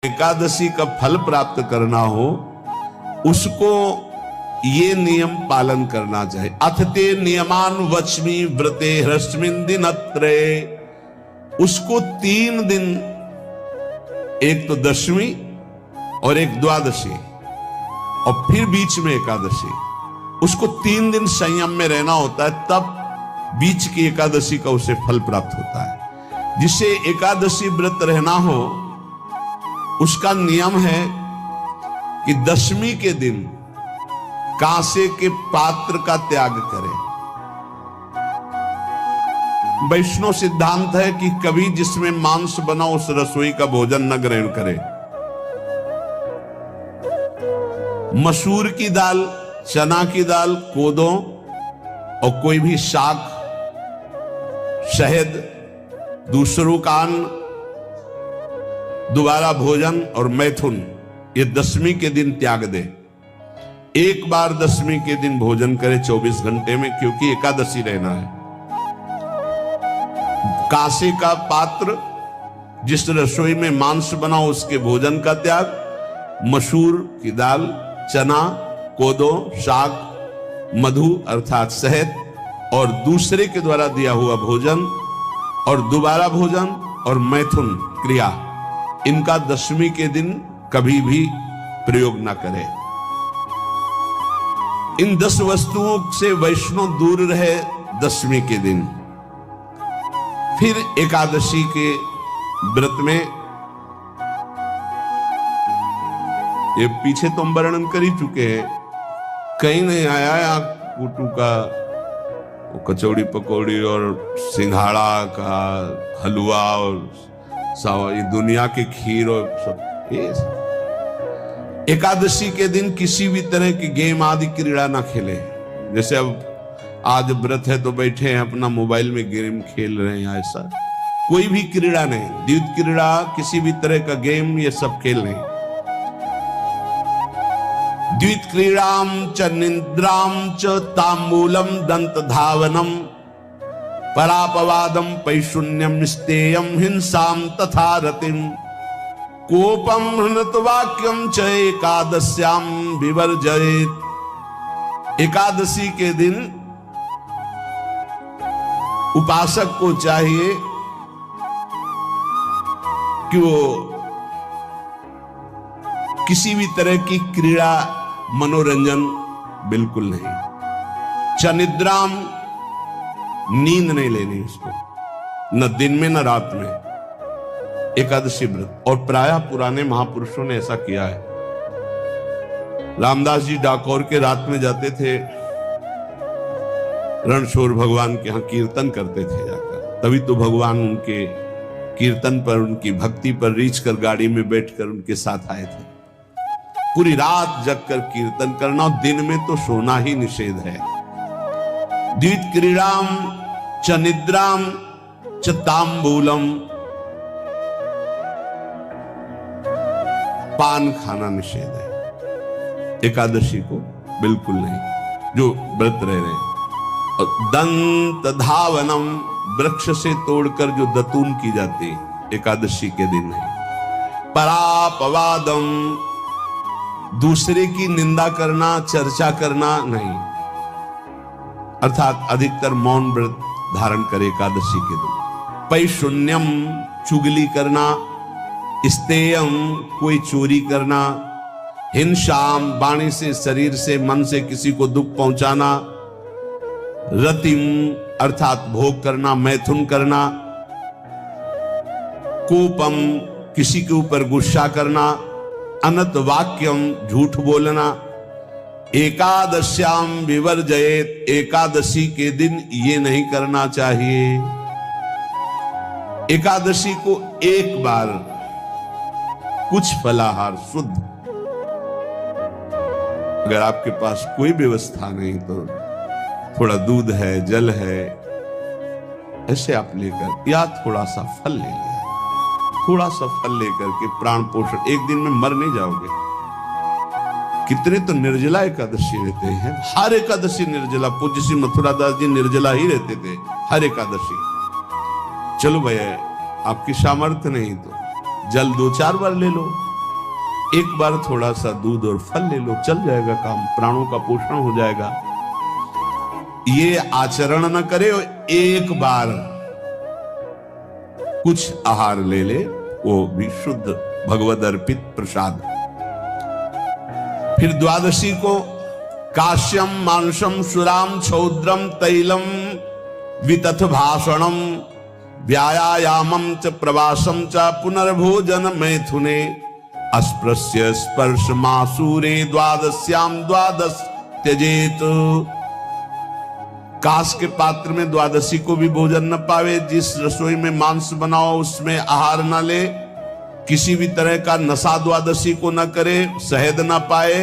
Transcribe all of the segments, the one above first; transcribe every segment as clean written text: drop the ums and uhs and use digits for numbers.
एकादशी का फल प्राप्त करना हो उसको ये नियम पालन करना चाहिए। अथते नियमान वच्मि व्रते ह्रस्मिन् दिनत्रये, उसको 3 दिन, एक तो दशमी और एक द्वादशी और फिर बीच में एकादशी, उसको 3 दिन संयम में रहना होता है, तब बीच की एकादशी का उसे फल प्राप्त होता है। जिसे एकादशी व्रत रहना हो उसका नियम है कि दशमी के दिन कांसे के पात्र का त्याग करें। वैष्णव सिद्धांत है कि कभी जिसमें मांस बना उस रसोई का भोजन न ग्रहण करें। मसूर की दाल, चना की दाल, कोदो और कोई भी शाक, शहद, दूसरों का अन्न, दोबारा भोजन और मैथुन, ये दशमी के दिन त्याग दे। एक बार दशमी के दिन भोजन करे 24 घंटे में, क्योंकि एकादशी रहना है। कांसे का पात्र, जिस रसोई में मांस बना उसके भोजन का त्याग, मसूर की दाल, चना, कोदो, शाक, मधु अर्थात शहद और दूसरे के द्वारा दिया हुआ भोजन और दोबारा भोजन और मैथुन क्रिया, इनका दशमी के दिन कभी भी प्रयोग ना करें। इन 10 वस्तुओं से वैष्णव दूर रहे दशमी के दिन। फिर एकादशी के व्रत में, ये पीछे तो हम वर्णन कर ही चुके हैं, कहीं नहीं आया या कुटू का कचौड़ी पकौड़ी और सिंघाड़ा का हलवा और ये दुनिया के खीर और सब। एकादशी के दिन किसी भी तरह की गेम आदि क्रीड़ा ना खेले। जैसे अब आज व्रत है तो बैठे हैं अपना मोबाइल में गेम खेल रहे हैं, ऐसा कोई भी क्रीड़ा नहीं। द्वैत क्रीड़ा, किसी भी तरह का गेम, ये सब खेल नहीं। द्वैत क्रीड़ाम च निद्राम च तांबूलम दंत धावनम परापवादम पैशून्यम स्तेयम हिंसाम तथा रतिम कोपम हृणत वाक्यम च एकादश्याम विवर्जयेत्। एकादशी के दिन उपासक को चाहिए कि वो किसी भी तरह की क्रीड़ा, मनोरंजन बिल्कुल नहीं। चनिद्राम, नींद नहीं लेनी उसको, न दिन में न रात में। एकादशी व्रत, और प्रायः पुराने महापुरुषों ने ऐसा किया है। रामदास जी डाकोर के रात में जाते थे, रणछोड़ भगवान के यहां कीर्तन करते थे जाकर। तभी तो भगवान उनके कीर्तन पर, उनकी भक्ति पर रीछ कर गाड़ी में बैठकर उनके साथ आए थे। पूरी रात जगकर कीर्तन करना, और दिन में तो सोना ही निषेध है। द्वैत क्रीड़ाम च निद्राम च तांबूलम, पान खाना निषेध है एकादशी को, बिल्कुल नहीं, जो व्रत रह रहे हैं। और दंत धावनम, वृक्ष से तोड़कर जो दतून की जाती है एकादशी के दिन नहीं। परापवादम, दूसरे की निंदा करना, चर्चा करना नहीं, अर्थात अधिकतर मौन व्रत धारण करे एकादशी के दिन। पैशून्यम, चुगली करना। स्तेयम, कोई चोरी करना। हिंसाम, वाणी से, शरीर से, मन से किसी को दुख पहुंचाना। रतिम, अर्थात भोग करना, मैथुन करना। कोपम, किसी के ऊपर गुस्सा करना। अनत वाक्यम, झूठ बोलना। एकादश्याम विवर्जयेत्, एकादशी के दिन ये नहीं करना चाहिए। एकादशी को एक बार कुछ फलाहार शुद्ध, अगर आपके पास कोई व्यवस्था नहीं तो थोड़ा दूध है, जल है, ऐसे आप लेकर, या थोड़ा सा फल ले लिया, थोड़ा सा फल लेकर के प्राण पोषण, एक दिन में मर नहीं जाओगे। कितने तो निर्जला एकादशी रहते हैं, हर एकादशी निर्जला। पूज्य श्री मथुरा दास जी निर्जला ही रहते थे हर एकादशी। चलो भैया, आपकी सामर्थ्य नहीं तो जल 2-4 बार ले लो, एक बार थोड़ा सा दूध और फल ले लो, चल जाएगा काम, प्राणों का पोषण हो जाएगा। ये आचरण न करे और एक बार कुछ आहार ले ले, वो भी शुद्ध भगवद अर्पित प्रसाद। फिर द्वादशी को काश्यम मांसम सुराम छौद्रम तैलम वितथ भाषणम व्यायामम च प्रवासम च पुनर्भोजन मैथुने अस्पृश्य स्पर्श मासूरे द्वादश्याम द्वादश त्यजेत। कांस के पात्र में द्वादशी को भी भोजन न पावे, जिस रसोई में मांस बनाओ उसमें आहार न ले, किसी भी तरह का नशा द्वादशी को न करे, शहद न पाए,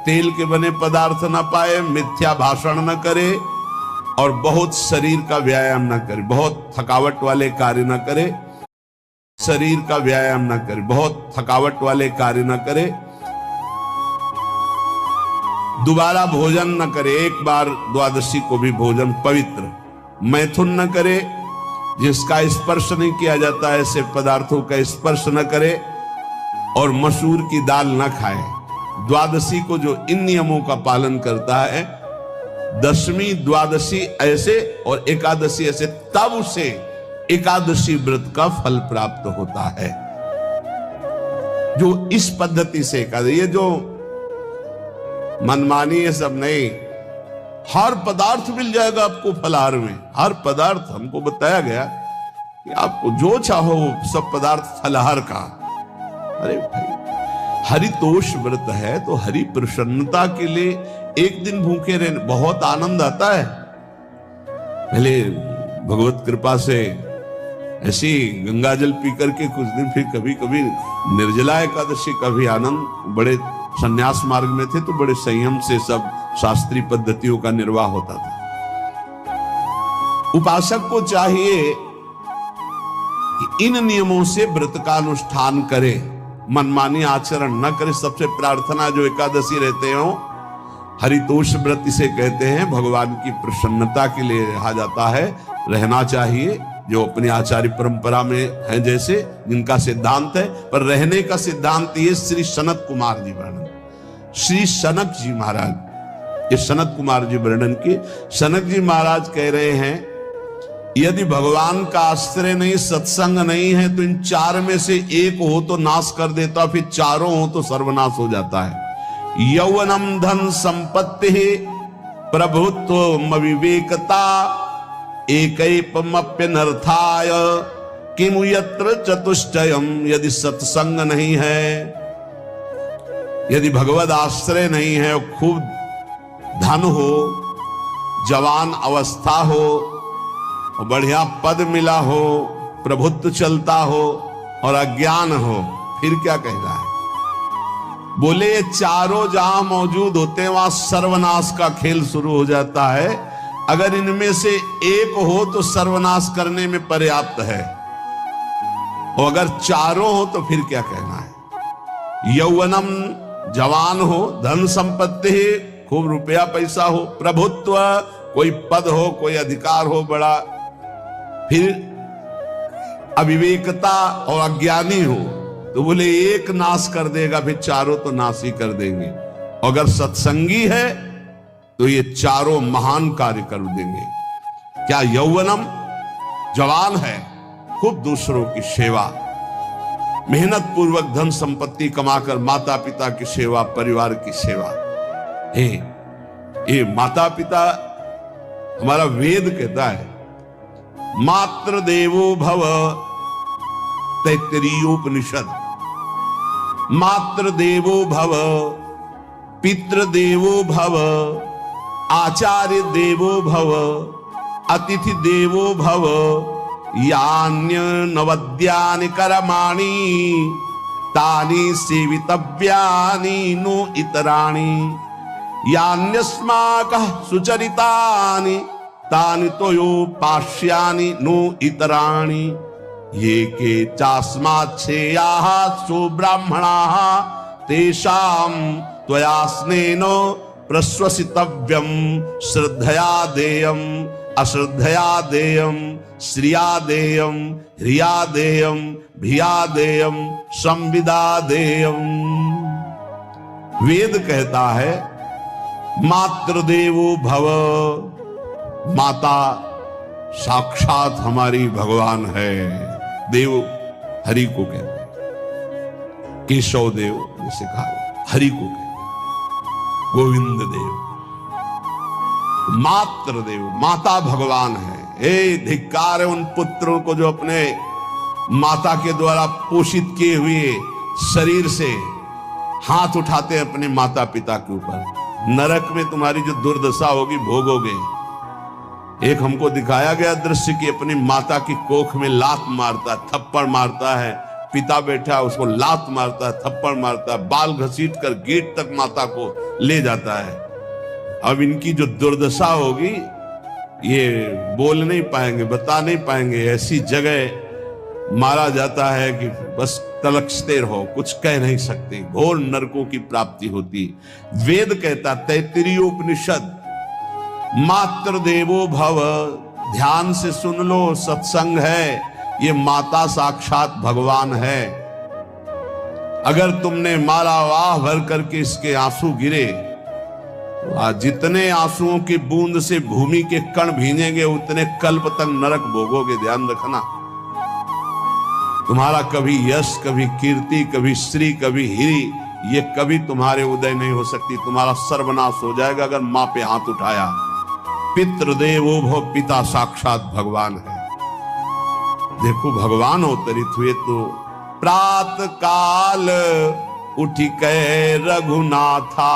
तेल के बने पदार्थ न पाए, मिथ्या भाषण न करे और बहुत शरीर का व्यायाम न करे, बहुत थकावट वाले कार्य न करे, शरीर का व्यायाम न करे, बहुत थकावट वाले कार्य न करे, दोबारा भोजन न करे, एक बार द्वादशी को भी भोजन पवित्र, मैथुन न करे, जिसका स्पर्श नहीं किया जाता ऐसे पदार्थों का स्पर्श न करे, और मसूर की दाल न खाए। द्वादशी को जो इन नियमों का पालन करता है, दशमी द्वादशी ऐसे और एकादशी ऐसे, तब उसे एकादशी व्रत का फल प्राप्त होता है। जो इस पद्धति से एकादशी, ये जो मनमानी है सब नहीं, हर पदार्थ मिल जाएगा आपको फलाहार में, हर पदार्थ। हमको बताया गया कि आपको जो चाहो सब पदार्थ फलाहार का। अरे भाई, हरितोष व्रत है तो हरि प्रसन्नता के लिए एक दिन भूखे रहने बहुत आनंद आता है। पहले भगवत कृपा से ऐसी गंगा जल पी करके कुछ दिन, फिर कभी कभी निर्जला एकादशी का भी आनंद। बड़े संन्यास मार्ग में थे तो बड़े संयम से सब शास्त्रीय पद्धतियों का निर्वाह होता था। उपासक को चाहिए कि इन नियमों से व्रत का अनुष्ठान करे, मनमानी आचरण न करे। सबसे प्रार्थना जो एकादशी रहते हो, हरितोष व्रत इसे कहते हैं, भगवान की प्रसन्नता के लिए रहा जाता है, रहना चाहिए। जो अपनी आचार्य परंपरा में है, जैसे जिनका सिद्धांत है, पर रहने का सिद्धांत ये श्री सनत कुमार जी वर्णन, श्री सनक जी महाराज, ये सनत कुमार जी वर्णन की। सनक जी महाराज कह रहे हैं, यदि भगवान का आश्रय नहीं, सत्संग नहीं है, तो इन चार में से एक हो तो नाश कर देता, फिर चारों हो तो सर्वनाश हो जाता है। यौवनम धन संपत्ति प्रभुत्व विवेकता एकैपमप्यनर्थाय किमु यत्र चतुष्टयम। यदि सत्संग नहीं है, यदि भगवद आश्रय नहीं है, खूब धन हो, जवान अवस्था हो, बढ़िया पद मिला हो, प्रभुत्व चलता हो और अज्ञान हो, फिर क्या कह रहा है? बोले ये चारों जहां मौजूद होते हैं वहां सर्वनाश का खेल शुरू हो जाता है। अगर इनमें से एक हो तो सर्वनाश करने में पर्याप्त है, और अगर चारों हो तो फिर क्या कहना है? यौवनम, जवान हो, धन संपत्ति, खूब रुपया पैसा हो, प्रभुत्व, कोई पद हो, कोई अधिकार हो बड़ा, फिर अविवेकता और अज्ञानी हो, तो बोले एक नाश कर देगा, फिर चारों तो नाश ही कर देंगे। अगर सत्संगी है तो ये चारों महान कार्य कर देंगे। क्या यौवनम, जवान है, खूब दूसरों की सेवा, मेहनत पूर्वक धन संपत्ति कमाकर माता पिता की सेवा, परिवार की सेवा। ये माता पिता, हमारा वेद कहता है, मातृ देवो भव, तैत्तरीयोपनिषद, मातृ देवो भव, पितृ देवो भव, आचार्य देवो भव, अतिथि देवो भव, यान्य नवद्यानि कर्माणि तानि सेवितव्यानि नो इतराणि, यान्यस्माकः सुचरितानि तानि तोयोपास्यानि नो इतराणि, ये के चास्माच्छेयाः सुब्राह्मणाः तेषां त्वया स्नेन प्रश्वसितव्यम श्रद्धया देयम अश्रद्धया देयम श्रिया देयम ह्रिया देयम भिया देयम संविदा देयम। वेद कहता है मातृदेवो भव, माता साक्षात हमारी भगवान है। देव हरि को कहते हैं, केशव देव जैसे कहा, हरि को कहते हैं, गोविंद देव। मातृदेव, माता भगवान है। हे धिक्कार है उन पुत्रों को जो अपने माता के द्वारा पोषित किए हुए शरीर से हाथ उठाते हैं अपने माता पिता के ऊपर। नरक में तुम्हारी जो दुर्दशा होगी भोगोगे। एक हमको दिखाया गया दृश्य कि अपनी माता की कोख में लात मारता है, थप्पड़ मारता है, पिता बैठा उसको लात मारता है, थप्पड़ मारता है, बाल घसीट कर गेट तक माता को ले जाता है। अब इनकी जो दुर्दशा होगी ये बोल नहीं पाएंगे, बता नहीं पाएंगे। ऐसी जगह मारा जाता है कि बस तलकते रहो, कुछ कह नहीं सकते। घोर नरकों की प्राप्ति होती। वेद कहता, तैत्तिरीयोपनिषद, मातृदेवो भव। ध्यान से सुन लो, सत्संग है, ये माता साक्षात भगवान है। अगर तुमने मारा वाह भर करके इसके आंसू गिरे, जितने आंसुओं की बूंद से भूमि के कण भींजेंगे उतने कल्प तक नरक भोगोगे। ध्यान रखना, तुम्हारा कभी यश, कभी कीर्ति, कभी श्री, कभी हिरी, ये कभी तुम्हारे उदय नहीं हो सकती। तुम्हारा सर्वनाश हो जाएगा अगर मां पे हाथ उठाया। पितृदेवो भव, पिता साक्षात भगवान है। देखो भगवान अवतरित हुए तो प्रात काल उठी कै रघुनाथा,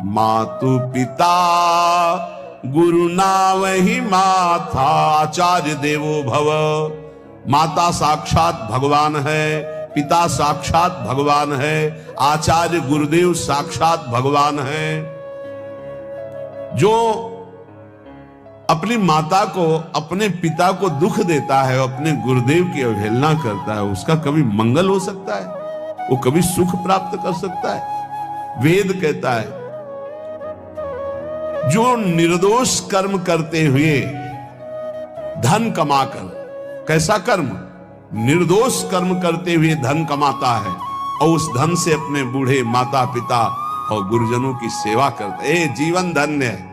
मातु पिता गुरु नावहि माथा। आचार्य देवो भव, माता साक्षात भगवान है, पिता साक्षात भगवान है, आचार्य गुरुदेव साक्षात भगवान है। जो अपनी माता को, अपने पिता को दुख देता है, अपने गुरुदेव की अवहेलना करता है, उसका कभी मंगल हो सकता है? वो कभी सुख प्राप्त कर सकता है? वेद कहता है जो निर्दोष कर्म करते हुए धन कमाकर, कैसा कर्म? निर्दोष कर्म करते हुए धन कमाता है और उस धन से अपने बूढ़े माता पिता और गुरुजनों की सेवा करता है, जीवन धन्य है।